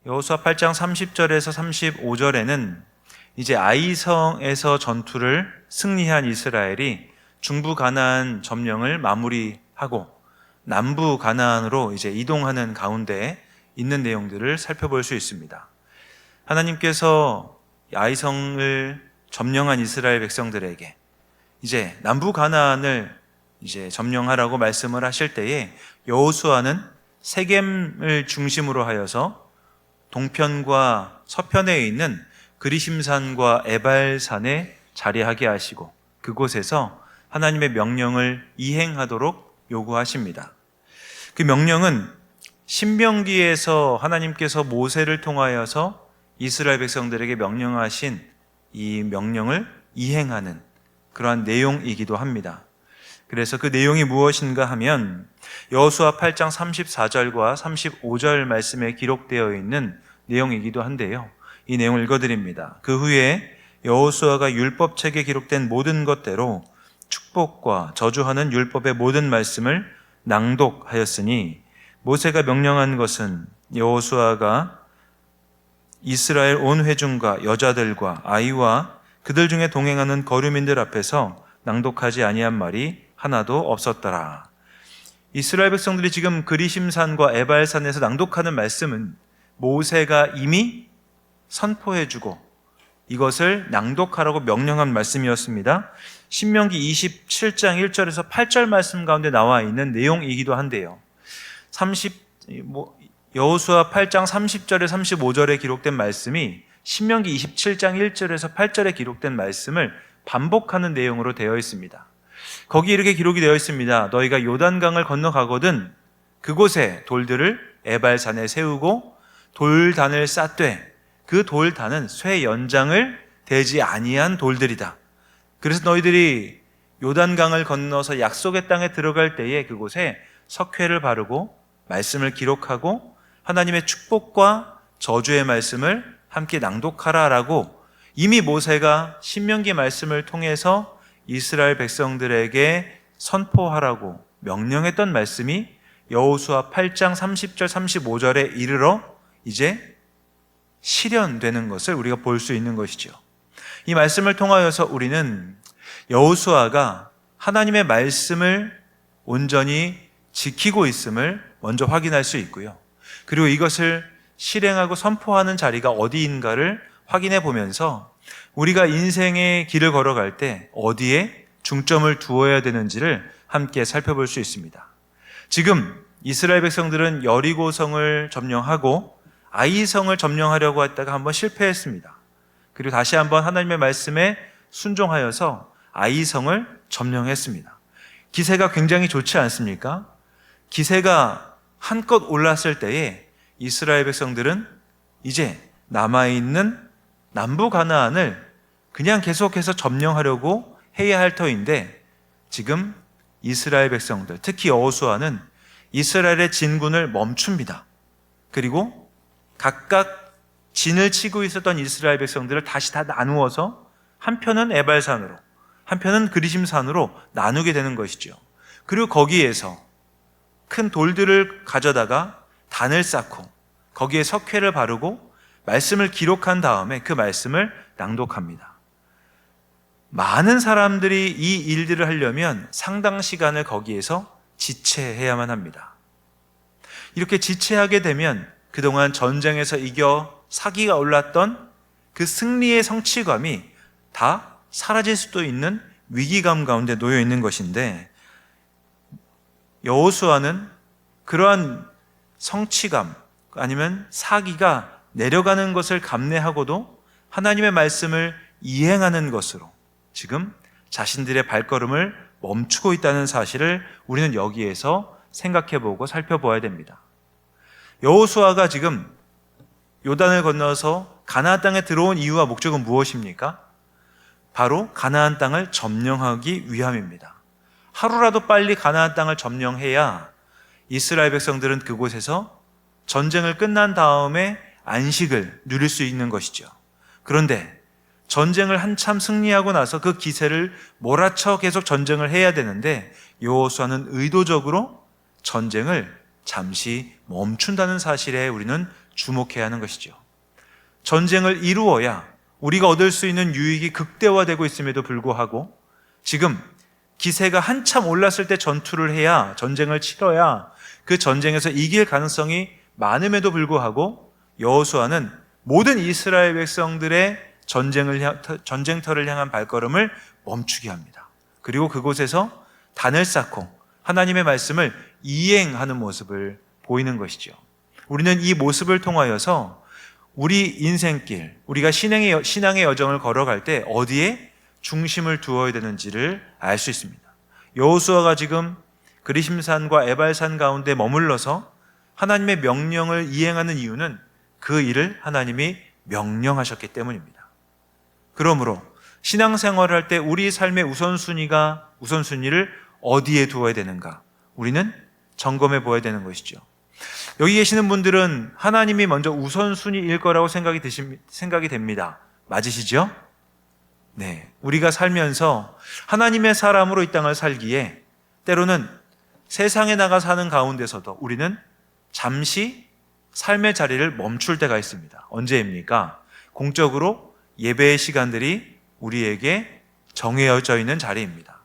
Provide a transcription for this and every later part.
여호수아 8장 30절에서 35절에는 이제 아이성에서 전투를 승리한 이스라엘이 중부 가나안 점령을 마무리하고 남부 가나안으로 이제 이동하는 가운데 있는 내용들을 살펴볼 수 있습니다. 하나님께서 아이성을 점령한 이스라엘 백성들에게 이제 남부 가나안을 이제 점령하라고 말씀을 하실 때에 여호수아는 세겜을 중심으로 하여서 동편과 서편에 있는 그리심산과 에발산에 자리하게 하시고 그곳에서 하나님의 명령을 이행하도록 요구하십니다. 그 명령은 신명기에서 하나님께서 모세를 통하여서 이스라엘 백성들에게 명령하신 이 명령을 이행하는 그러한 내용이기도 합니다. 그래서 그 내용이 무엇인가 하면 여호수아 8장 34절과 35절 말씀에 기록되어 있는 내용이기도 한데요. 이 내용을 읽어드립니다. 그 후에 여호수아가 율법책에 기록된 모든 것대로 축복과 저주하는 율법의 모든 말씀을 낭독하였으니 모세가 명령한 것은 여호수아가 이스라엘 온 회중과 여자들과 아이와 그들 중에 동행하는 거류민들 앞에서 낭독하지 아니한 말이 하나도 없었더라. 이스라엘 백성들이 지금 그리심산과 에발산에서 낭독하는 말씀은 모세가 이미 선포해주고 이것을 낭독하라고 명령한 말씀이었습니다. 신명기 27장 1절에서 8절 말씀 가운데 나와 있는 내용이기도 한데요. 여호수아 8장 30절에 35절에 기록된 말씀이 신명기 27장 1절에서 8절에 기록된 말씀을 반복하는 내용으로 되어 있습니다. 거기 이렇게 기록이 되어 있습니다. 너희가 요단강을 건너가거든 그곳에 돌들을 에발산에 세우고 돌단을 쌓되 그 돌단은 쇠 연장을 대지 아니한 돌들이다. 그래서 너희들이 요단강을 건너서 약속의 땅에 들어갈 때에 그곳에 석회를 바르고 말씀을 기록하고 하나님의 축복과 저주의 말씀을 함께 낭독하라라고 이미 모세가 신명기 말씀을 통해서 이스라엘 백성들에게 선포하라고 명령했던 말씀이 여호수아 8장 30절 35절에 이르러 이제 실현되는 것을 우리가 볼 수 있는 것이죠. 이 말씀을 통하여서 우리는 여호수아가 하나님의 말씀을 온전히 지키고 있음을 먼저 확인할 수 있고요. 그리고 이것을 실행하고 선포하는 자리가 어디인가를 확인해 보면서 우리가 인생의 길을 걸어갈 때 어디에 중점을 두어야 되는지를 함께 살펴볼 수 있습니다. 지금 이스라엘 백성들은 여리고성을 점령하고 아이성을 점령하려고 했다가 한번 실패했습니다. 그리고 다시 한번 하나님의 말씀에 순종하여서 아이성을 점령했습니다. 기세가 굉장히 좋지 않습니까? 기세가 한껏 올랐을 때에 이스라엘 백성들은 이제 남아있는 남부 가나안을 그냥 계속해서 점령하려고 해야 할 터인데 지금 이스라엘 백성들, 특히 여호수아는 이스라엘의 진군을 멈춥니다. 그리고 각각 진을 치고 있었던 이스라엘 백성들을 다시 다 나누어서 한편은 에발산으로, 한편은 그리심산으로 나누게 되는 것이죠. 그리고 거기에서 큰 돌들을 가져다가 단을 쌓고 거기에 석회를 바르고 말씀을 기록한 다음에 그 말씀을 낭독합니다. 많은 사람들이 이 일들을 하려면 상당 시간을 거기에서 지체해야만 합니다. 이렇게 지체하게 되면 그동안 전쟁에서 이겨 사기가 올랐던 그 승리의 성취감이 다 사라질 수도 있는 위기감 가운데 놓여 있는 것인데 여호수아는 그러한 성취감 아니면 사기가 내려가는 것을 감내하고도 하나님의 말씀을 이행하는 것으로 지금 자신들의 발걸음을 멈추고 있다는 사실을 우리는 여기에서 생각해보고 살펴보아야 됩니다. 여호수아가 지금 요단을 건너서 가나안 땅에 들어온 이유와 목적은 무엇입니까? 바로 가나안 땅을 점령하기 위함입니다. 하루라도 빨리 가나안 땅을 점령해야 이스라엘 백성들은 그곳에서 전쟁을 끝난 다음에 안식을 누릴 수 있는 것이죠. 그런데 전쟁을 한참 승리하고 나서 그 기세를 몰아쳐 계속 전쟁을 해야 되는데 여호수아는 의도적으로 전쟁을 잠시 멈춘다는 사실에 우리는 주목해야 하는 것이죠. 전쟁을 이루어야 우리가 얻을 수 있는 유익이 극대화되고 있음에도 불구하고 지금 기세가 한참 올랐을 때 전투를 해야, 전쟁을 치러야 그 전쟁에서 이길 가능성이 많음에도 불구하고 여호수아는 모든 이스라엘 백성들의 전쟁터를 향한 발걸음을 멈추게 합니다. 그리고 그곳에서 단을 쌓고 하나님의 말씀을 이행하는 모습을 보이는 것이죠. 우리는 이 모습을 통하여서 우리 인생길, 우리가 신앙의 여정을 걸어갈 때 어디에 중심을 두어야 되는지를 알 수 있습니다. 여호수아가 지금 그리심산과 에발산 가운데 머물러서 하나님의 명령을 이행하는 이유는 그 일을 하나님이 명령하셨기 때문입니다. 그러므로 신앙생활을 할 때 우리 삶의 우선순위를 어디에 두어야 되는가? 우리는 점검해 보아야 되는 것이죠. 여기 계시는 분들은 하나님이 먼저 우선순위일 거라고 생각이 됩니다. 맞으시죠? 네. 우리가 살면서 하나님의 사람으로 이 땅을 살기에 때로는 세상에 나가 사는 가운데서도 우리는 잠시 삶의 자리를 멈출 때가 있습니다. 언제입니까? 공적으로 예배의 시간들이 우리에게 정해져 있는 자리입니다.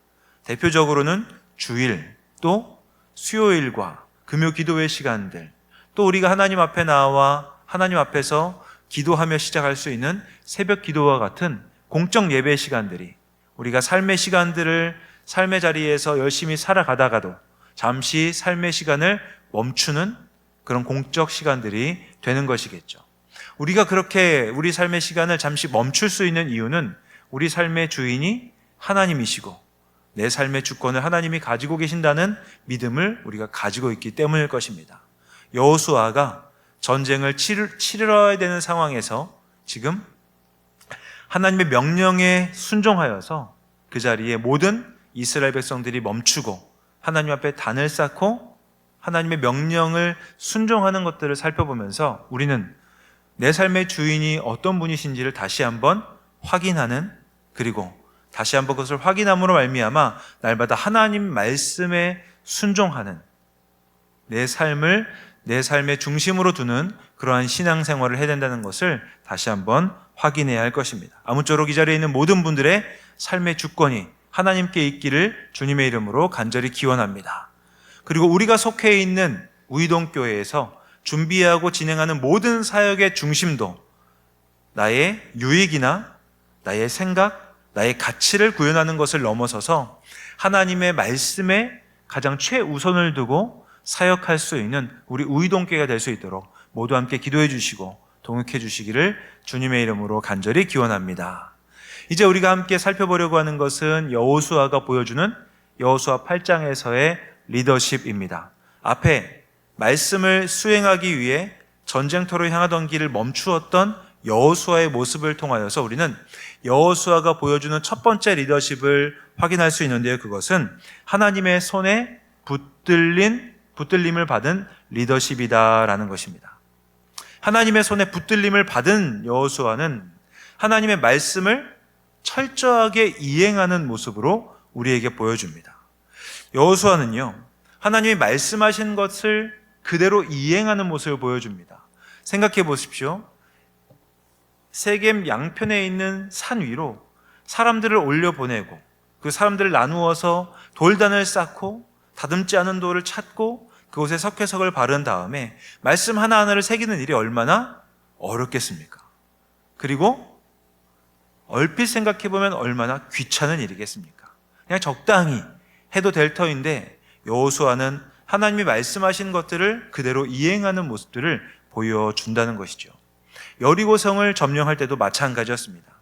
대표적으로는 주일, 또 수요일과 금요 기도회 시간들, 또 우리가 하나님 앞에 나와 하나님 앞에서 기도하며 시작할 수 있는 새벽 기도와 같은 공적 예배 시간들이 우리가 삶의 시간들을 삶의 자리에서 열심히 살아가다가도 잠시 삶의 시간을 멈추는 그런 공적 시간들이 되는 것이겠죠. 우리가 그렇게 우리 삶의 시간을 잠시 멈출 수 있는 이유는 우리 삶의 주인이 하나님이시고 내 삶의 주권을 하나님이 가지고 계신다는 믿음을 우리가 가지고 있기 때문일 것입니다. 여호수아가 전쟁을 치러야 되는 상황에서 지금 하나님의 명령에 순종하여서 그 자리에 모든 이스라엘 백성들이 멈추고 하나님 앞에 단을 쌓고 하나님의 명령을 순종하는 것들을 살펴보면서 우리는 내 삶의 주인이 어떤 분이신지를 다시 한번 확인하는, 그리고 다시 한번 그것을 확인함으로 말미암아 날마다 하나님 말씀에 순종하는 내 삶의 중심으로 두는 그러한 신앙생활을 해야 된다는 것을 다시 한번 확인해야 할 것입니다. 아무쪼록 이 자리에 있는 모든 분들의 삶의 주권이 하나님께 있기를 주님의 이름으로 간절히 기원합니다. 그리고 우리가 속해 있는 우이동교회에서 준비하고 진행하는 모든 사역의 중심도 나의 유익이나 나의 생각, 나의 가치를 구현하는 것을 넘어서서 하나님의 말씀에 가장 최우선을 두고 사역할 수 있는 우리 우이동교회가 될 수 있도록 모두 함께 기도해 주시고 동역해 주시기를 주님의 이름으로 간절히 기원합니다. 이제 우리가 함께 살펴보려고 하는 것은 여호수아가 보여주는 여호수아 8장에서의 리더십입니다. 앞에 말씀을 수행하기 위해 전쟁터로 향하던 길을 멈추었던 여호수아의 모습을 통하여서 우리는 여호수아가 보여주는 첫 번째 리더십을 확인할 수 있는데요. 그것은 하나님의 손에 붙들림을 받은 리더십이다라는 것입니다. 하나님의 손에 붙들림을 받은 여호수아는 하나님의 말씀을 철저하게 이행하는 모습으로 우리에게 보여줍니다. 여호수아는요, 하나님이 말씀하신 것을 그대로 이행하는 모습을 보여줍니다. 생각해 보십시오. 세겜 양편에 있는 산 위로 사람들을 올려보내고 그 사람들을 나누어서 돌단을 쌓고 다듬지 않은 돌을 찾고 그곳에 석회석을 바른 다음에 말씀 하나하나를 새기는 일이 얼마나 어렵겠습니까? 그리고 얼핏 생각해보면 얼마나 귀찮은 일이겠습니까? 그냥 적당히 해도 될 터인데 여호수아는 하나님이 말씀하신 것들을 그대로 이행하는 모습들을 보여준다는 것이죠. 여리고성을 점령할 때도 마찬가지였습니다.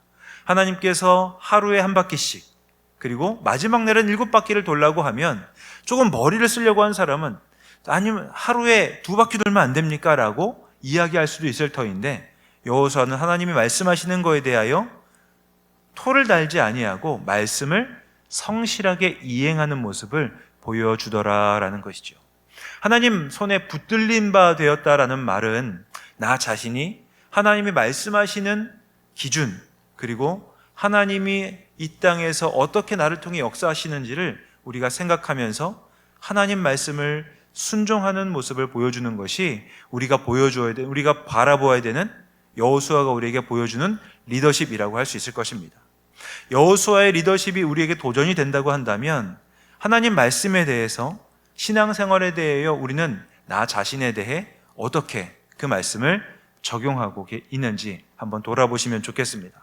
하나님께서 하루에 한 바퀴씩, 그리고 마지막 날은 7바퀴를 돌라고 하면 조금 머리를 쓰려고 한 사람은 아니면 하루에 2바퀴 돌면 안 됩니까? 라고 이야기할 수도 있을 터인데 여호수아는 하나님이 말씀하시는 거에 대하여 토를 달지 아니하고 말씀을 성실하게 이행하는 모습을 보여주더라라는 것이죠. 하나님 손에 붙들린 바 되었다라는 말은 나 자신이 하나님이 말씀하시는 기준, 그리고 하나님이 이 땅에서 어떻게 나를 통해 역사하시는지를 우리가 생각하면서 하나님 말씀을 순종하는 모습을 보여주는 것이 우리가 우리가 바라보아야 되는 여호수아가 우리에게 보여주는 리더십이라고 할 수 있을 것입니다. 여호수아의 리더십이 우리에게 도전이 된다고 한다면 하나님 말씀에 대해서, 신앙생활에 대하여 우리는 나 자신에 대해 어떻게 그 말씀을 적용하고 있는지 한번 돌아보시면 좋겠습니다.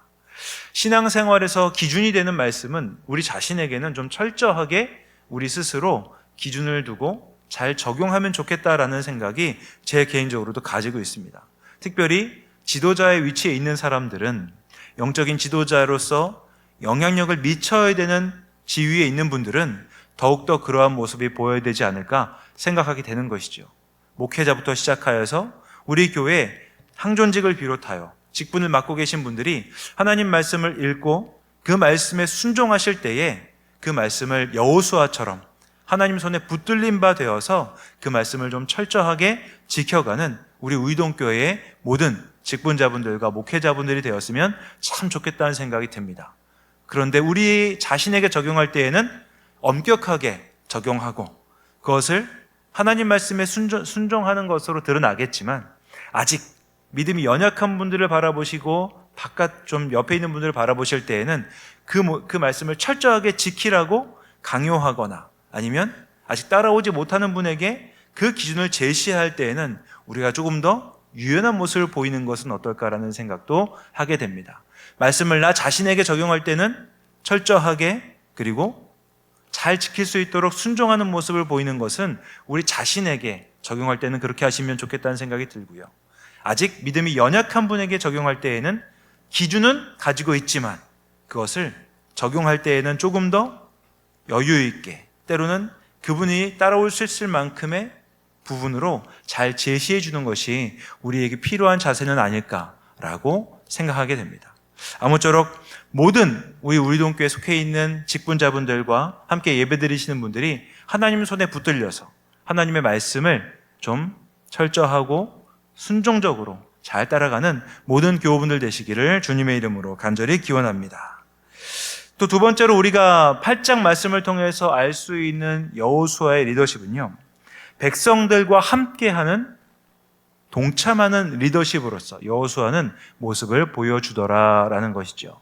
신앙생활에서 기준이 되는 말씀은 우리 자신에게는 좀 철저하게 우리 스스로 기준을 두고 잘 적용하면 좋겠다라는 생각이 제 개인적으로도 가지고 있습니다. 특별히 지도자의 위치에 있는 사람들은, 영적인 지도자로서 영향력을 미쳐야 되는 지위에 있는 분들은 더욱더 그러한 모습이 보여야 되지 않을까 생각하게 되는 것이죠. 목회자부터 시작하여서 우리 교회 항존직을 비롯하여 직분을 맡고 계신 분들이 하나님 말씀을 읽고 그 말씀에 순종하실 때에 그 말씀을 여호수아처럼 하나님 손에 붙들린 바 되어서 그 말씀을 좀 철저하게 지켜가는 우리 우이동교회의 모든 직분자분들과 목회자분들이 되었으면 참 좋겠다는 생각이 듭니다. 그런데 우리 자신에게 적용할 때에는 엄격하게 적용하고 그것을 하나님 말씀에 순종하는 것으로 드러나겠지만, 아직 믿음이 연약한 분들을 바라보시고 바깥 좀 옆에 있는 분들을 바라보실 때에는 그 말씀을 철저하게 지키라고 강요하거나 아니면 아직 따라오지 못하는 분에게 그 기준을 제시할 때에는 우리가 조금 더 유연한 모습을 보이는 것은 어떨까라는 생각도 하게 됩니다. 말씀을 나 자신에게 적용할 때는 철저하게, 그리고 잘 지킬 수 있도록 순종하는 모습을 보이는 것은 우리 자신에게 적용할 때는 그렇게 하시면 좋겠다는 생각이 들고요. 아직 믿음이 연약한 분에게 적용할 때에는 기준은 가지고 있지만 그것을 적용할 때에는 조금 더 여유 있게, 때로는 그분이 따라올 수 있을 만큼의 부분으로 잘 제시해 주는 것이 우리에게 필요한 자세는 아닐까라고 생각하게 됩니다. 아무쪼록 모든 우리 우리동교에 속해 있는 직분자분들과 함께 예배드리시는 분들이 하나님 손에 붙들려서 하나님의 말씀을 좀 철저하고 순종적으로 잘 따라가는 모든 교우분들 되시기를 주님의 이름으로 간절히 기원합니다. 또 두 번째로 우리가 8장 말씀을 통해서 알 수 있는 여호수아의 리더십은요, 백성들과 함께하는, 동참하는 리더십으로서 여호수아는 모습을 보여주더라라는 것이죠.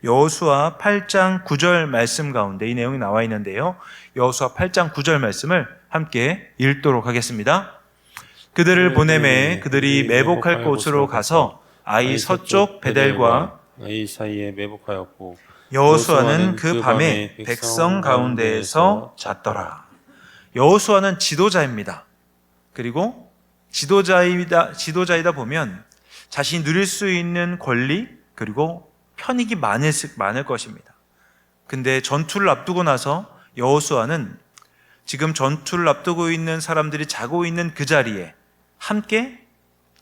여호수아 8장 9절 말씀 가운데 이 내용이 나와 있는데요, 여호수아 8장 9절 말씀을 함께 읽도록 하겠습니다. 그들을 보내매 그들이 매복할 곳으로 가서 아이 서쪽 베델과 아이 사이에 매복하였고 여호수아는 그 밤에 백성 가운데에서 잤더라. 여호수아는 지도자입니다. 그리고 지도자이다 보면 자신이 누릴 수 있는 권리, 그리고 편익이 많을 것입니다. 근데 전투를 앞두고 나서 여호수아는 지금 전투를 앞두고 있는 사람들이 자고 있는 그 자리에 함께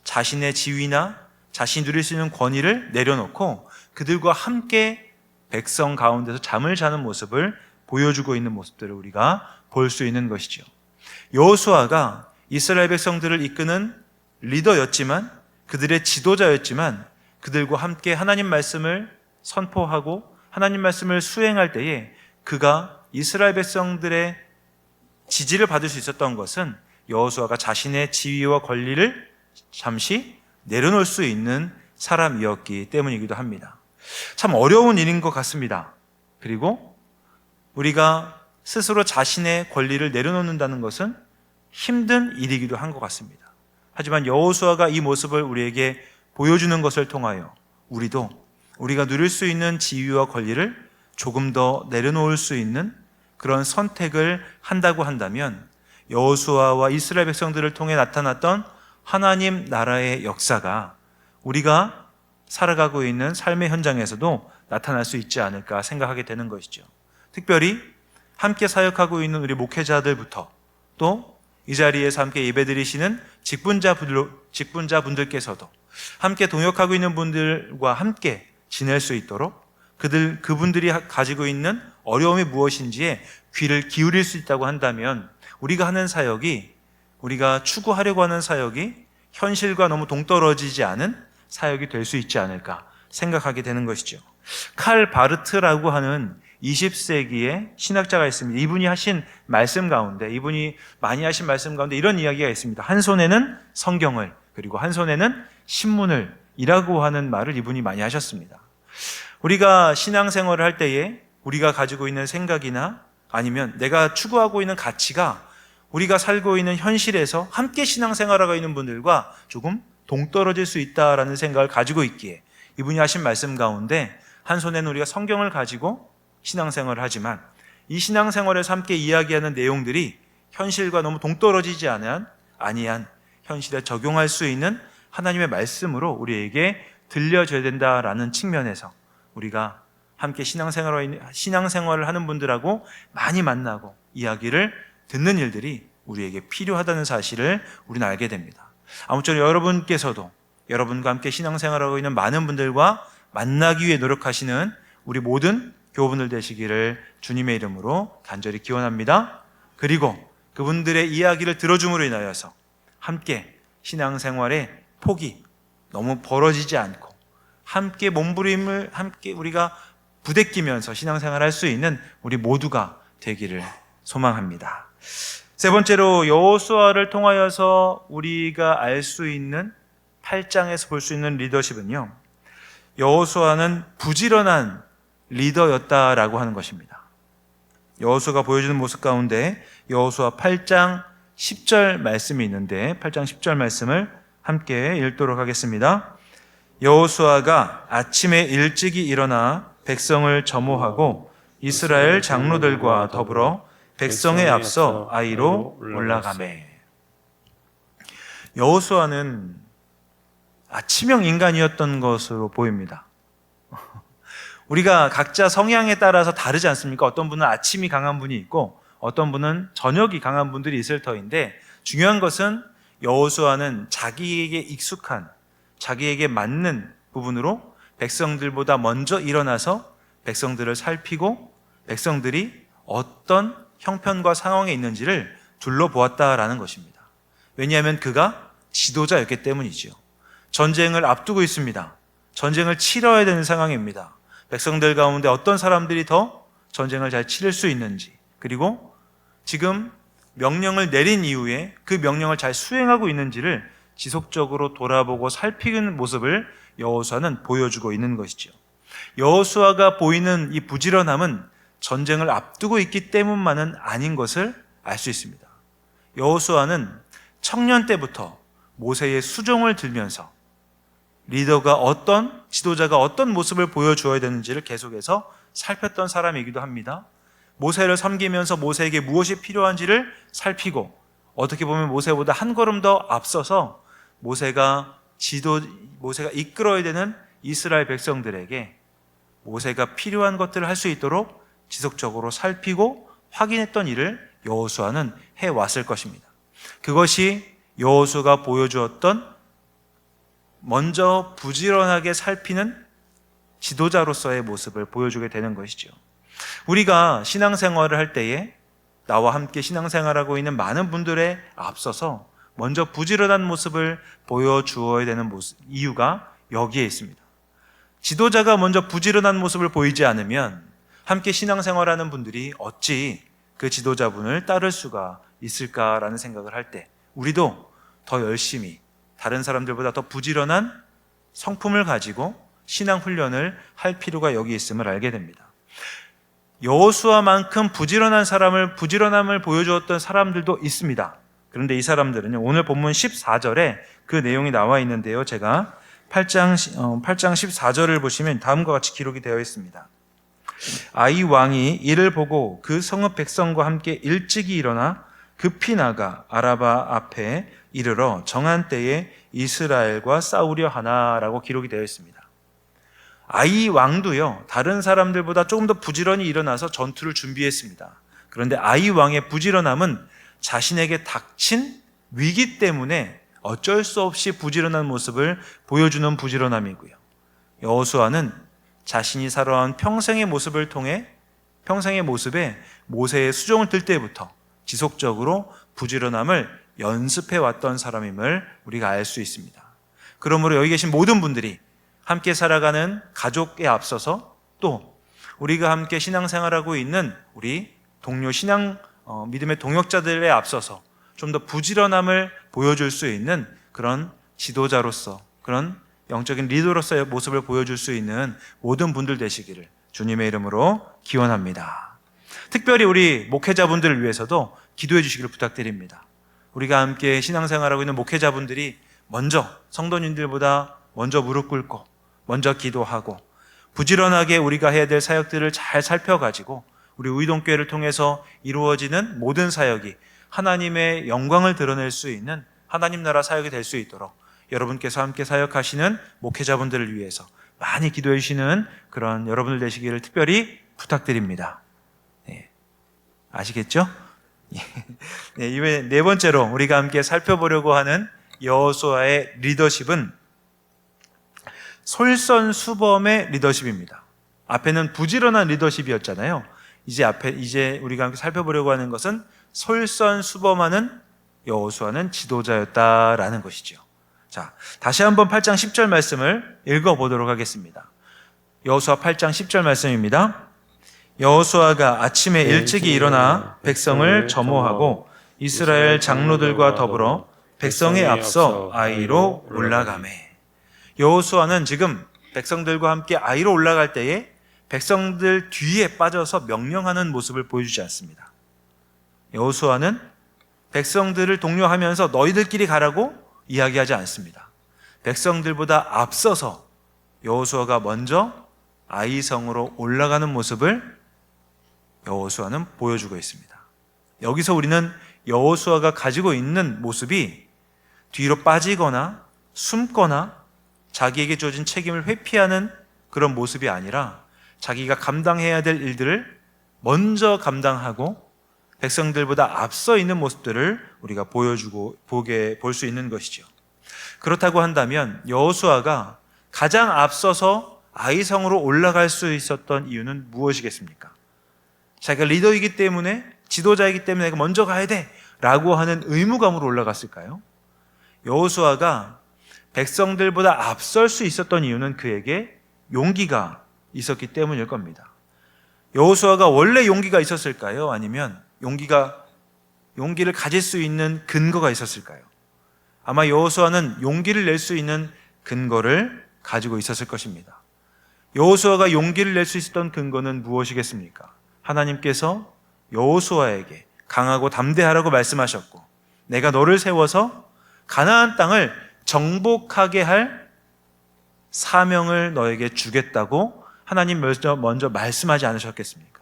자신의 지위나 자신이 누릴 수 있는 권위를 내려놓고 그들과 함께 백성 가운데서 잠을 자는 모습을 보여주고 있는 모습들을 우리가 볼 수 있는 것이죠. 여호수아가 이스라엘 백성들을 이끄는 리더였지만, 그들의 지도자였지만, 그들과 함께 하나님 말씀을 선포하고 하나님 말씀을 수행할 때에 그가 이스라엘 백성들의 지지를 받을 수 있었던 것은 여호수아가 자신의 지위와 권리를 잠시 내려놓을 수 있는 사람이었기 때문이기도 합니다. 참 어려운 일인 것 같습니다. 그리고 우리가 스스로 자신의 권리를 내려놓는다는 것은 힘든 일이기도 한 것 같습니다. 하지만 여호수아가 이 모습을 우리에게 보여주는 것을 통하여 우리가 누릴 수 있는 지위와 권리를 조금 더 내려놓을 수 있는 그런 선택을 한다고 한다면 여호수아와 이스라엘 백성들을 통해 나타났던 하나님 나라의 역사가 우리가 살아가고 있는 삶의 현장에서도 나타날 수 있지 않을까 생각하게 되는 것이죠. 특별히 함께 사역하고 있는 우리 목회자들부터 또 이 자리에서 함께 예배드리시는 직분자분들께서도 함께 동역하고 있는 분들과 함께 지낼 수 있도록 그분들이 가지고 있는 어려움이 무엇인지에 귀를 기울일 수 있다고 한다면 우리가 하는 사역이, 우리가 추구하려고 하는 사역이 현실과 너무 동떨어지지 않은 사역이 될 수 있지 않을까 생각하게 되는 것이죠. 칼 바르트라고 하는 20세기에 신학자가 있습니다. 이분이 하신 말씀 가운데, 이분이 많이 하신 말씀 가운데 이런 이야기가 있습니다. 한 손에는 성경을, 그리고 한 손에는 신문을 이라고 하는 말을 이분이 많이 하셨습니다. 우리가 신앙생활을 할 때에 우리가 가지고 있는 생각이나 아니면 내가 추구하고 있는 가치가 우리가 살고 있는 현실에서 함께 신앙생활하고 있는 분들과 조금 동떨어질 수 있다라는 생각을 가지고 있기에 이분이 하신 말씀 가운데 한 손에는 우리가 성경을 가지고 신앙생활을 하지만 이 신앙생활에서 함께 이야기하는 내용들이 현실과 너무 동떨어지지 아니한 현실에 적용할 수 있는 하나님의 말씀으로 우리에게 들려줘야 된다라는 측면에서 우리가 함께 신앙생활을 하는 분들하고 많이 만나고 이야기를 듣는 일들이 우리에게 필요하다는 사실을 우리는 알게 됩니다. 아무쪼록 여러분께서도 여러분과 함께 신앙생활하고 있는 많은 분들과 만나기 위해 노력하시는 우리 모든 교우분들 되시기를 주님의 이름으로 간절히 기원합니다. 그리고 그분들의 이야기를 들어줌으로 인하여서 함께 신앙생활의 폭이 너무 벌어지지 않고 함께 몸부림을 함께 우리가 부대끼면서 신앙생활을 할 수 있는 우리 모두가 되기를 소망합니다. 세 번째로 여호수아를 통하여서 우리가 알 수 있는 8장에서 볼 수 있는 리더십은요, 여호수아는 부지런한 리더였다라고 하는 것입니다. 여호수아가 보여주는 모습 가운데 여호수아 8장 10절 말씀이 있는데 8장 10절 말씀을 함께 읽도록 하겠습니다. 여호수아가 아침에 일찍이 일어나 백성을 점호하고 이스라엘 장로들과 더불어 백성에 앞서 아이로 올라가매. 여호수아는 아침형 인간이었던 것으로 보입니다. 우리가 각자 성향에 따라서 다르지 않습니까? 어떤 분은 아침이 강한 분이 있고 어떤 분은 저녁이 강한 분들이 있을 터인데 중요한 것은 여호수아는 자기에게 익숙한 자기에게 맞는 부분으로 백성들보다 먼저 일어나서 백성들을 살피고 백성들이 어떤 형편과 상황에 있는지를 둘러보았다라는 것입니다. 왜냐하면 그가 지도자였기 때문이죠. 전쟁을 앞두고 있습니다. 전쟁을 치러야 되는 상황입니다. 백성들 가운데 어떤 사람들이 더 전쟁을 잘 치를 수 있는지, 그리고 지금 명령을 내린 이후에 그 명령을 잘 수행하고 있는지를 지속적으로 돌아보고 살피는 모습을 여호수아는 보여주고 있는 것이죠. 여호수아가 보이는 이 부지런함은 전쟁을 앞두고 있기 때문만은 아닌 것을 알 수 있습니다. 여호수아는 청년 때부터 모세의 수종을 들면서 지도자가 어떤 모습을 보여주어야 되는지를 계속해서 살폈던 사람이기도 합니다. 모세를 섬기면서 모세에게 무엇이 필요한지를 살피고 어떻게 보면 모세보다 한 걸음 더 앞서서 모세가 이끌어야 되는 이스라엘 백성들에게 모세가 필요한 것들을 할 수 있도록 지속적으로 살피고 확인했던 일을 여호수아는 해왔을 것입니다. 그것이 여호수아가 보여주었던 먼저 부지런하게 살피는 지도자로서의 모습을 보여주게 되는 것이죠. 우리가 신앙생활을 할 때에 나와 함께 신앙생활하고 있는 많은 분들에 앞서서 먼저 부지런한 모습을 보여주어야 되는 이유가 여기에 있습니다. 지도자가 먼저 부지런한 모습을 보이지 않으면 함께 신앙생활하는 분들이 어찌 그 지도자분을 따를 수가 있을까라는 생각을 할 때 우리도 더 열심히 다른 사람들보다 더 부지런한 성품을 가지고 신앙 훈련을 할 필요가 여기 있음을 알게 됩니다. 여호수아만큼 부지런함을 보여주었던 사람들도 있습니다. 그런데 이 사람들은요, 오늘 본문 14절에 그 내용이 나와 있는데요, 제가 8장 14절을 보시면 다음과 같이 기록이 되어 있습니다. 아이 왕이 이를 보고 그 성읍 백성과 함께 일찍이 일어나 급히 나가 아라바 앞에 이르러 정한 때에 이스라엘과 싸우려 하나라고 기록이 되어 있습니다. 아이 왕도요, 다른 사람들보다 조금 더 부지런히 일어나서 전투를 준비했습니다. 그런데 아이 왕의 부지런함은 자신에게 닥친 위기 때문에 어쩔 수 없이 부지런한 모습을 보여주는 부지런함이고요. 여호수아는 자신이 살아온 평생의 모습에 모세의 수종을 들 때부터 지속적으로 부지런함을 연습해 왔던 사람임을 우리가 알 수 있습니다. 그러므로 여기 계신 모든 분들이 함께 살아가는 가족에 앞서서 또 우리가 함께 신앙생활하고 있는 우리 동료 믿음의 동역자들에 앞서서 좀 더 부지런함을 보여줄 수 있는 그런 지도자로서, 그런 영적인 리더로서의 모습을 보여줄 수 있는 모든 분들 되시기를 주님의 이름으로 기원합니다. 특별히 우리 목회자분들을 위해서도 기도해 주시기를 부탁드립니다. 우리가 함께 신앙생활하고 있는 목회자분들이 먼저 성도님들보다 먼저 무릎 꿇고 먼저 기도하고 부지런하게 우리가 해야 될 사역들을 잘 살펴가지고 우리 우이동교회를 통해서 이루어지는 모든 사역이 하나님의 영광을 드러낼 수 있는 하나님 나라 사역이 될 수 있도록 여러분께서 함께 사역하시는 목회자분들을 위해서 많이 기도해 주시는 그런 여러분들 되시기를 특별히 부탁드립니다. 네. 아시겠죠? 네, 이번에 네 번째로 우리가 함께 살펴보려고 하는 여호수아의 리더십은 솔선수범의 리더십입니다. 앞에는 부지런한 리더십이었잖아요. 이제 우리가 함께 살펴보려고 하는 것은 솔선수범하는 여호수아는 지도자였다라는 것이죠. 자, 다시 한번 8장 10절 말씀을 읽어보도록 하겠습니다. 여호수아 8장 10절 말씀입니다. 여호수아가 아침에 일찍이 일어나 백성을 점호하고 이스라엘 장로들과 더불어 백성에 앞서 아이로 올라가매. 여호수아는 지금 백성들과 함께 아이로 올라갈 때에 백성들 뒤에 빠져서 명령하는 모습을 보여주지 않습니다. 여호수아는 백성들을 독려하면서 너희들끼리 가라고 이야기하지 않습니다. 백성들보다 앞서서 여호수아가 먼저 아이성으로 올라가는 모습을 여호수아는 보여주고 있습니다. 여기서 우리는 여호수아가 가지고 있는 모습이 뒤로 빠지거나 숨거나 자기에게 주어진 책임을 회피하는 그런 모습이 아니라 자기가 감당해야 될 일들을 먼저 감당하고 백성들보다 앞서 있는 모습들을 우리가 볼 수 있는 것이죠. 그렇다고 한다면 여호수아가 가장 앞서서 아이성으로 올라갈 수 있었던 이유는 무엇이겠습니까? 자기가 리더이기 때문에, 지도자이기 때문에 내가 먼저 가야 돼 라고 하는 의무감으로 올라갔을까요? 여호수아가 백성들보다 앞설 수 있었던 이유는 그에게 용기가 있었기 때문일 겁니다. 여호수아가 원래 용기가 있었을까요? 아니면 용기를 가질 수 있는 근거가 있었을까요? 아마 여호수아는 용기를 낼 수 있는 근거를 가지고 있었을 것입니다. 여호수아가 용기를 낼 수 있었던 근거는 무엇이겠습니까? 하나님께서 여호수아에게 강하고 담대하라고 말씀하셨고 내가 너를 세워서 가나안 땅을 정복하게 할 사명을 너에게 주겠다고 하나님 먼저 말씀하지 않으셨겠습니까?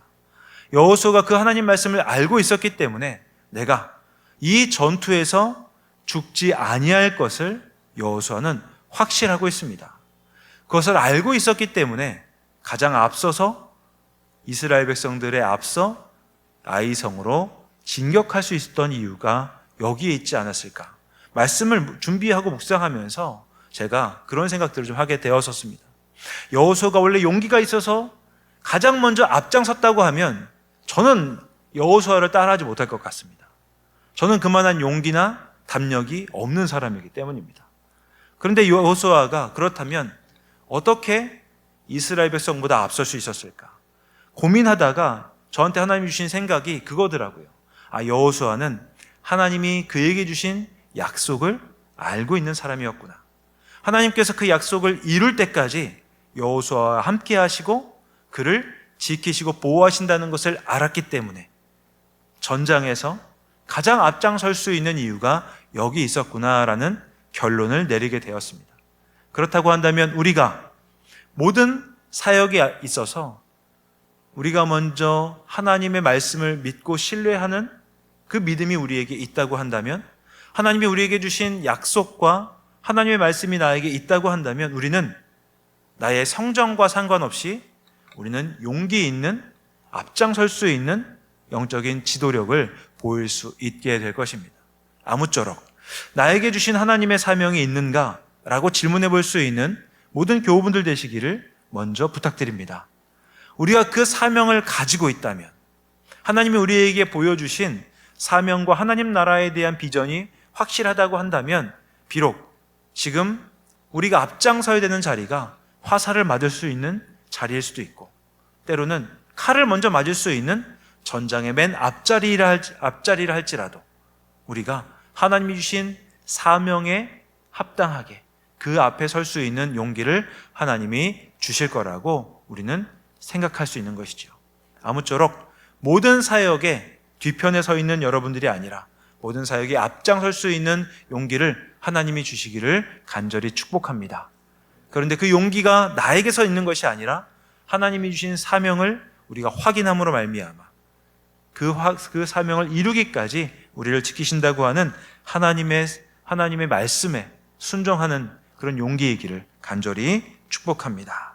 여호수아가 그 하나님 말씀을 알고 있었기 때문에 내가 이 전투에서 죽지 아니할 것을 여호수아는 확실하고 있습니다. 그것을 알고 있었기 때문에 가장 앞서서 이스라엘 백성들의 앞서 아이성으로 진격할 수 있었던 이유가 여기에 있지 않았을까? 말씀을 준비하고 묵상하면서 제가 그런 생각들을 좀 하게 되었었습니다. 여호수아가 원래 용기가 있어서 가장 먼저 앞장섰다고 하면 저는 여호수아를 따라하지 못할 것 같습니다. 저는 그만한 용기나 담력이 없는 사람이기 때문입니다. 그런데 여호수아가 그렇다면 어떻게 이스라엘 백성보다 앞설 수 있었을까? 고민하다가 저한테 하나님이 주신 생각이 그거더라고요. 여호수아는 하나님이 그에게 주신 약속을 알고 있는 사람이었구나. 하나님께서 그 약속을 이룰 때까지 여호수아와 함께 하시고 그를 지키시고 보호하신다는 것을 알았기 때문에 전장에서 가장 앞장설 수 있는 이유가 여기 있었구나라는 결론을 내리게 되었습니다. 그렇다고 한다면 우리가 모든 사역에 있어서 우리가 먼저 하나님의 말씀을 믿고 신뢰하는 그 믿음이 우리에게 있다고 한다면, 하나님이 우리에게 주신 약속과 하나님의 말씀이 나에게 있다고 한다면 우리는 나의 성정과 상관없이 우리는 용기 있는, 앞장설 수 있는 영적인 지도력을 보일 수 있게 될 것입니다. 아무쪼록 나에게 주신 하나님의 사명이 있는가? 라고 질문해 볼 수 있는 모든 교우분들 되시기를 먼저 부탁드립니다. 우리가 그 사명을 가지고 있다면, 하나님이 우리에게 보여주신 사명과 하나님 나라에 대한 비전이 확실하다고 한다면 비록 지금 우리가 앞장서야 되는 자리가 화살을 맞을 수 있는 자리일 수도 있고 때로는 칼을 먼저 맞을 수 있는 전장의 맨 앞자리라 할지라도 우리가 하나님이 주신 사명에 합당하게 그 앞에 설 수 있는 용기를 하나님이 주실 거라고 우리는 생각할 수 있는 것이죠. 아무쪼록 모든 사역에 뒤편에 서 있는 여러분들이 아니라 모든 사역에 앞장설 수 있는 용기를 하나님이 주시기를 간절히 축복합니다. 그런데 그 용기가 나에게서 있는 것이 아니라 하나님이 주신 사명을 우리가 확인함으로 말미암아 그 사명을 이루기까지 우리를 지키신다고 하는 하나님의 말씀에 순종하는 그런 용기이기를 간절히 축복합니다.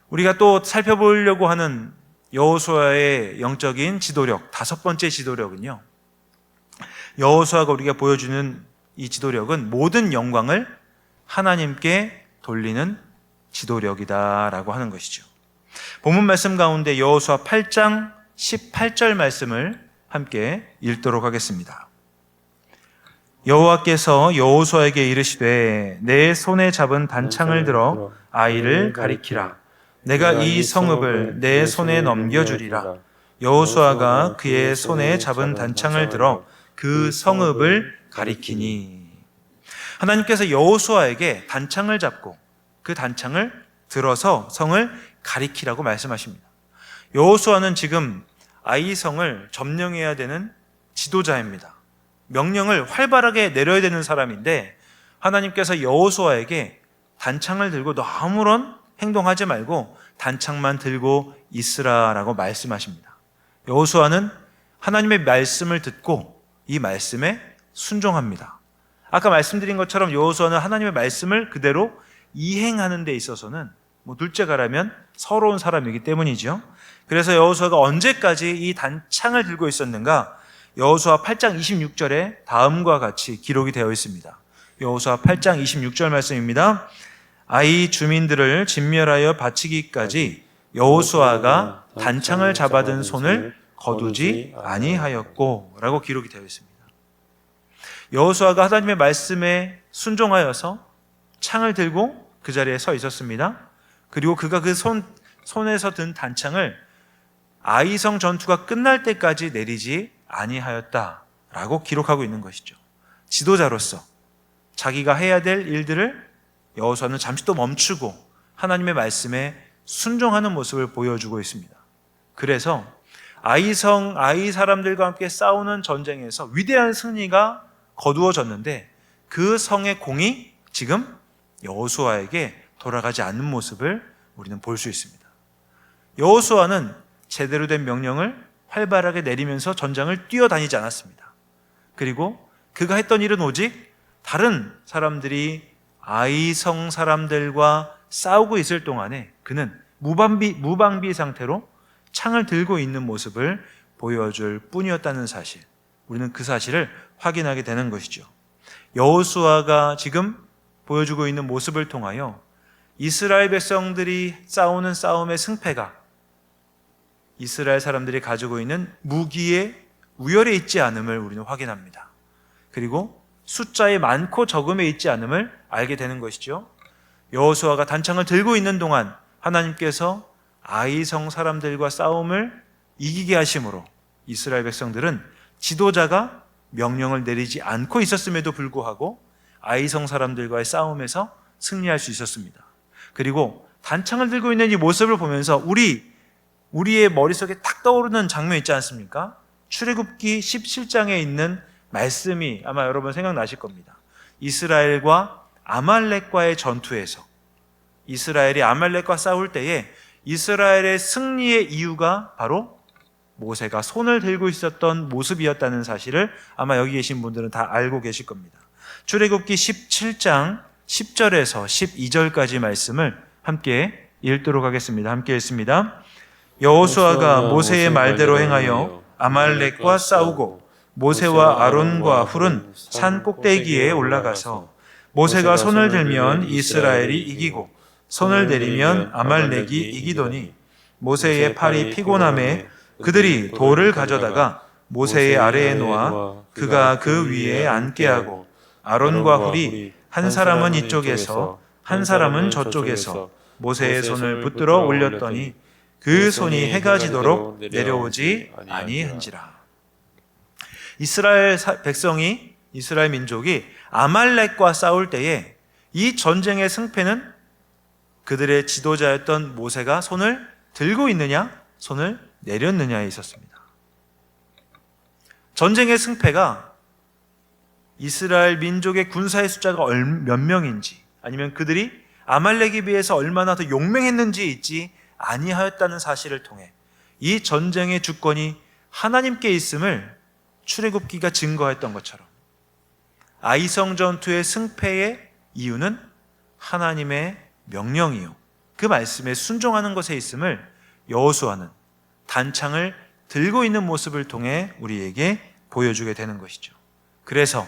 우리가 또 살펴보려고 하는 여호수아의 영적인 지도력, 5번째 지도력은요, 여호수아가 우리가 보여주는 이 지도력은 모든 영광을 하나님께 돌리는 지도력이다라고 하는 것이죠. 본문 말씀 가운데 여호수아 8장 18절 말씀을 함께 읽도록 하겠습니다. 여호와께서 여호수아에게 이르시되 내 손에 잡은 단창을 들어 아이를 가리키라. 내가 이 성읍을 내 손에 넘겨주리라. 여호수아가 그의 손에 잡은 단창을 들어 그 성읍을 가리키니. 하나님께서 여호수아에게 단창을 잡고 그 단창을 들어서 성을 가리키라고 말씀하십니다. 여호수아는 지금 아이성을 점령해야 되는 지도자입니다. 명령을 활발하게 내려야 되는 사람인데 하나님께서 여호수아에게 단창을 들고 너 아무런 행동하지 말고 단창만 들고 있으라라고 말씀하십니다. 여호수아는 하나님의 말씀을 듣고 이 말씀에 순종합니다. 아까 말씀드린 것처럼 여호수아는 하나님의 말씀을 그대로 이행하는 데 있어서는 둘째가라면 서러운 사람이기 때문이죠. 그래서 여호수아가 언제까지 이 단창을 들고 있었는가? 여호수아 8장 26절에 다음과 같이 기록이 되어 있습니다. 여호수아 8장 26절 말씀입니다. 아이 주민들을 진멸하여 바치기까지 여호수아가 단창을 잡아든 손을 거두지 아니하였고 라고 기록이 되어 있습니다. 여호수아가 하나님의 말씀에 순종하여서 창을 들고 그 자리에 서 있었습니다. 그리고 그가 그 손에서 든 단창을 아이성 전투가 끝날 때까지 내리지 아니하였다라고 기록하고 있는 것이죠. 지도자로서 자기가 해야 될 일들을 여호수아는 잠시 또 멈추고 하나님의 말씀에 순종하는 모습을 보여주고 있습니다. 그래서 아이 사람들과 함께 싸우는 전쟁에서 위대한 승리가 거두어졌는데 그 성의 공이 지금 여호수아에게 돌아가지 않는 모습을 우리는 볼 수 있습니다. 여호수아는 제대로 된 명령을 활발하게 내리면서 전장을 뛰어다니지 않았습니다. 그리고 그가 했던 일은 오직 다른 사람들이 아이성 사람들과 싸우고 있을 동안에 그는 무방비 상태로 창을 들고 있는 모습을 보여줄 뿐이었다는 사실, 우리는 그 사실을 확인하게 되는 것이죠. 여호수아가 지금 보여주고 있는 모습을 통하여 이스라엘 백성들이 싸우는 싸움의 승패가 이스라엘 사람들이 가지고 있는 무기의 우열에 있지 않음을 우리는 확인합니다. 그리고 숫자의 많고 적음에 있지 않음을 알게 되는 것이죠. 여호수아가 단창을 들고 있는 동안 하나님께서 아이성 사람들과 싸움을 이기게 하심으로 이스라엘 백성들은 지도자가 명령을 내리지 않고 있었음에도 불구하고 아이성 사람들과의 싸움에서 승리할 수 있었습니다. 그리고 단창을 들고 있는 이 모습을 보면서 우리의 머릿속에 딱 떠오르는 장면 있지 않습니까? 출애굽기 17장에 있는 말씀이 아마 여러분 생각나실 겁니다. 이스라엘과 아말렉과의 전투에서 이스라엘이 아말렉과 싸울 때에 이스라엘의 승리의 이유가 바로 모세가 손을 들고 있었던 모습이었다는 사실을 아마 여기 계신 분들은 다 알고 계실 겁니다. 출애굽기 17장 10절에서 12절까지 말씀을 함께 읽도록 하겠습니다. 함께 읽습니다. 여호수아가 모세의 말대로 행하여 아말렉과 싸우고 모세와 아론과 훌은 산 꼭대기에 올라가서 모세가 손을 들면 이스라엘이 이기고 손을 내리면 아말렉이 이기더니 모세의 팔이 피곤함에 그들이 돌을 가져다가 모세의 아래에 놓아 그가 그 위에 앉게 하고 아론과 훌이 한 사람은 이쪽에서 한 사람은 저쪽에서 모세의 손을 붙들어 올렸더니 그 손이 해가 지도록 내려오지 아니한지라. 이스라엘 백성이, 이스라엘 민족이 아말렉과 싸울 때에 이 전쟁의 승패는 그들의 지도자였던 모세가 손을 들고 있느냐, 손을 내렸느냐에 있었습니다. 전쟁의 승패가 이스라엘 민족의 군사의 숫자가 몇 명인지, 아니면 그들이 아말렉에 비해서 얼마나 더 용맹했는지 있지 아니하였다는 사실을 통해 이 전쟁의 주권이 하나님께 있음을 출애굽기가 증거했던 것처럼 아이성 전투의 승패의 이유는 하나님의 명령이요, 그 말씀에 순종하는 것에 있음을 여호수아는 단창을 들고 있는 모습을 통해 우리에게 보여주게 되는 것이죠. 그래서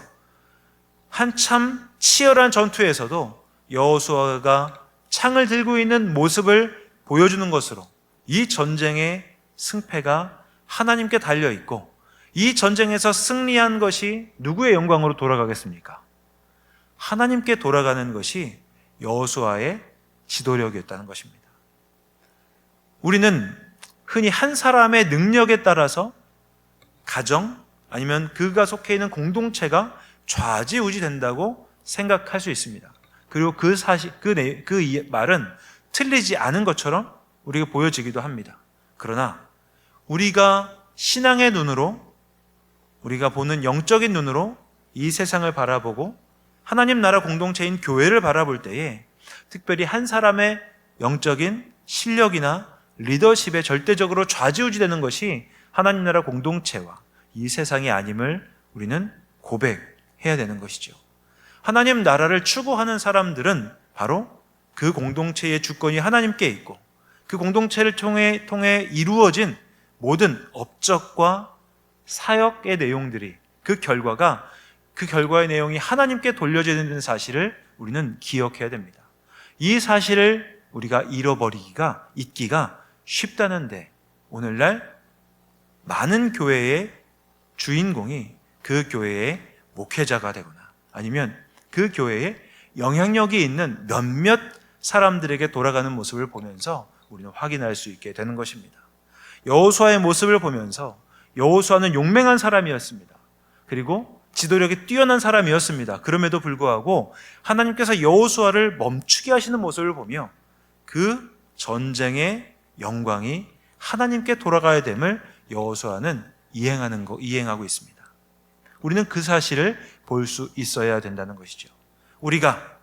한참 치열한 전투에서도 여호수아가 창을 들고 있는 모습을 보여주는 것으로 이 전쟁의 승패가 하나님께 달려 있고, 이 전쟁에서 승리한 것이 누구의 영광으로 돌아가겠습니까? 하나님께 돌아가는 것이 여호수아의 지도력이었다는 것입니다. 우리는 흔히 한 사람의 능력에 따라서 가정, 아니면 그가 속해 있는 공동체가 좌지우지된다고 생각할 수 있습니다. 그리고 그 사실, 그 말은 틀리지 않은 것처럼 우리가 보여지기도 합니다. 그러나 우리가 신앙의 눈으로, 우리가 보는 영적인 눈으로 이 세상을 바라보고 하나님 나라 공동체인 교회를 바라볼 때에 특별히 한 사람의 영적인 실력이나 리더십에 절대적으로 좌지우지되는 것이 하나님 나라 공동체와 이 세상이 아님을 우리는 고백해야 되는 것이죠. 하나님 나라를 추구하는 사람들은 바로 그 공동체의 주권이 하나님께 있고, 그 공동체를 통해 이루어진 모든 업적과 사역의 내용들이, 그 결과의 내용이 하나님께 돌려지는 사실을 우리는 기억해야 됩니다. 이 사실을 우리가 잊기가 쉽다는데, 오늘날 많은 교회의 주인공이 그 교회의 목회자가 되거나 아니면 그 교회에 영향력이 있는 몇몇 사람들에게 돌아가는 모습을 보면서 우리는 확인할 수 있게 되는 것입니다. 여호수아의 모습을 보면서 여호수아는 용맹한 사람이었습니다. 그리고 지도력이 뛰어난 사람이었습니다. 그럼에도 불구하고 하나님께서 여호수아를 멈추게 하시는 모습을 보며 그 전쟁의 영광이 하나님께 돌아가야 됨을 여호수아는 이행하고 있습니다. 우리는 그 사실을 볼 수 있어야 된다는 것이죠. 우리가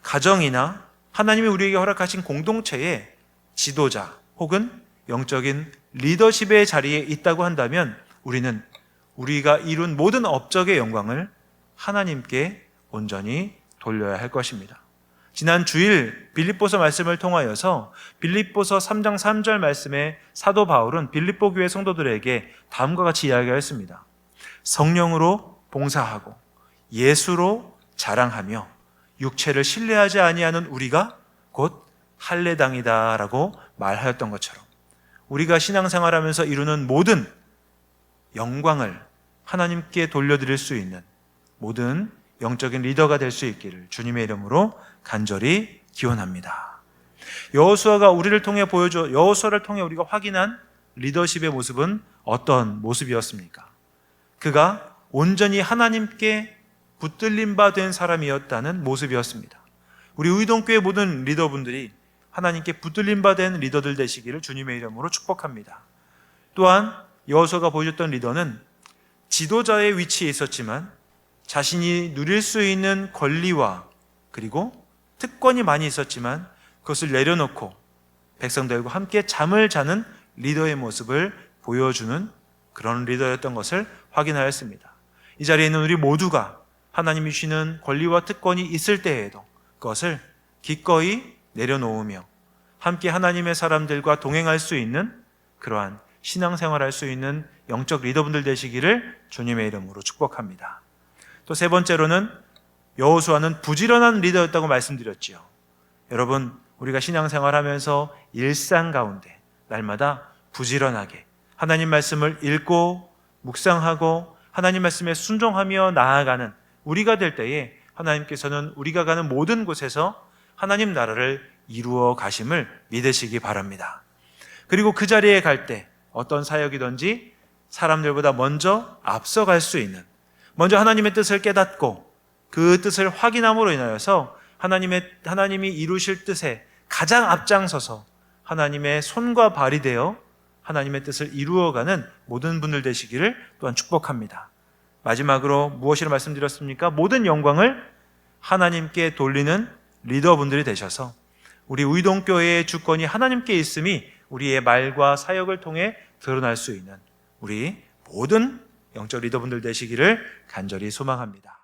가정이나 하나님이 우리에게 허락하신 공동체의 지도자 혹은 영적인 리더십의 자리에 있다고 한다면 우리는 우리가 이룬 모든 업적의 영광을 하나님께 온전히 돌려야 할 것입니다. 지난 주일 빌립보서 말씀을 통하여서 빌립보서 3장 3절 말씀에 사도 바울은 빌립보 교회 성도들에게 다음과 같이 이야기하였습니다. 성령으로 봉사하고 예수로 자랑하며 육체를 신뢰하지 아니하는 우리가 곧 할례당이다라고 말하였던 것처럼 우리가 신앙생활하면서 이루는 모든 영광을 하나님께 돌려드릴 수 있는 모든 영적인 리더가 될 수 있기를 주님의 이름으로 간절히 기원합니다. 여호수아를 통해 우리가 확인한 리더십의 모습은 어떤 모습이었습니까? 그가 온전히 하나님께 붙들림 바 된 사람이었다는 모습이었습니다. 우리 의동교회 모든 리더분들이 하나님께 붙들림 바 된 리더들 되시기를 주님의 이름으로 축복합니다. 또한 여호수아가 보여줬던 리더는 지도자의 위치에 있었지만 자신이 누릴 수 있는 권리와 그리고 특권이 많이 있었지만 그것을 내려놓고 백성들과 함께 잠을 자는 리더의 모습을 보여주는 그런 리더였던 것을 확인하였습니다. 이 자리에 있는 우리 모두가 하나님이 주시는 권리와 특권이 있을 때에도 그것을 기꺼이 내려놓으며 함께 하나님의 사람들과 동행할 수 있는 그러한 신앙생활할 수 있는 영적 리더분들 되시기를 주님의 이름으로 축복합니다. 또 세 번째로는 여호수아는 부지런한 리더였다고 말씀드렸지요. 여러분, 우리가 신앙생활하면서 일상 가운데 날마다 부지런하게 하나님 말씀을 읽고 묵상하고 하나님 말씀에 순종하며 나아가는 우리가 될 때에 하나님께서는 우리가 가는 모든 곳에서 하나님 나라를 이루어 가심을 믿으시기 바랍니다. 그리고 그 자리에 갈 때 어떤 사역이든지 사람들보다 먼저 앞서갈 수 있는, 먼저 하나님의 뜻을 깨닫고 그 뜻을 확인함으로 인하여서 하나님이 이루실 뜻에 가장 앞장서서 하나님의 손과 발이 되어 하나님의 뜻을 이루어가는 모든 분들 되시기를 또한 축복합니다. 마지막으로 무엇이라 말씀드렸습니까? 모든 영광을 하나님께 돌리는 리더분들이 되셔서 우리 의동교회의 주권이 하나님께 있음이 우리의 말과 사역을 통해 드러날 수 있는 우리 모든 영적 리더분들 되시기를 간절히 소망합니다.